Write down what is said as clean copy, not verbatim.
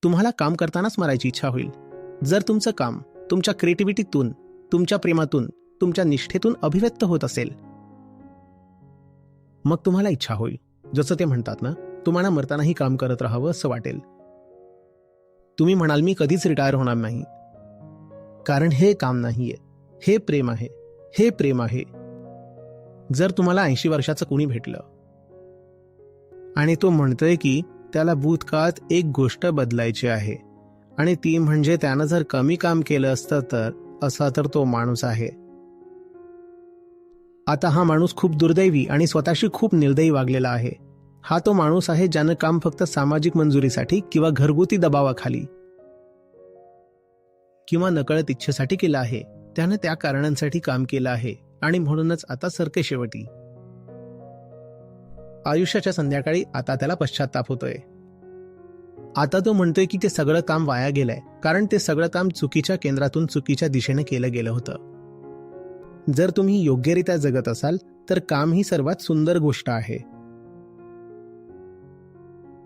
तुम्हाला काम करतानाच मरायची इच्छा होईल. जर तुमचं काम तुमच्या क्रिएटिव्हिटीतून, तुमच्या प्रेमातून, तुमच्या निष्ठेतून अभिव्यक्त होत असेल, मग तुम्हाला इच्छा होईल. जसं ते म्हणतात ना, तुम्हाला मरतानाही काम करत राहावं असं वाटेल. तुम्ही म्हणाल मी कधीच रिटायर होणार नाही, कारण हे काम नाहीये, हे प्रेम आहे, हे प्रेम आहे. जर तुम्हाला 80 वर्षाचं कुणी भेटलं आणि तो म्हणतोय की त्याला भूतकाळात एक गोष्ट बदलायची आहे आणि ती म्हणजे त्यानं जर कमी काम केलं असतं तर असा तर तो माणूस आहे. आता हा माणूस खूप दुर्दैवी आणि स्वतःशी खूप निर्दयी वागलेला आहे. हा तो माणूस आहे ज्यानं काम फक्त सामाजिक मंजुरीसाठी किंवा घरगुती दबावाखाली किंवा नकळत इच्छेसाठी केलं आहे. त्यानं त्या कारणांसाठी काम केलं आहे आणि म्हणूनच आता सरके शेवटी आयुष्याच्या संध्याकाळी आता त्याला पश्चाताप होतोय. आता तो म्हणतोय की ते सगळं काम वाया गेलंय, कारण ते सगळं काम चुकीच्या केंद्रातून चुकीच्या दिशेने केलं गेलं होतं. जर तुम्ही योग्यरित्या जगत असाल तर काम ही सर्वात सुंदर गोष्ट आहे.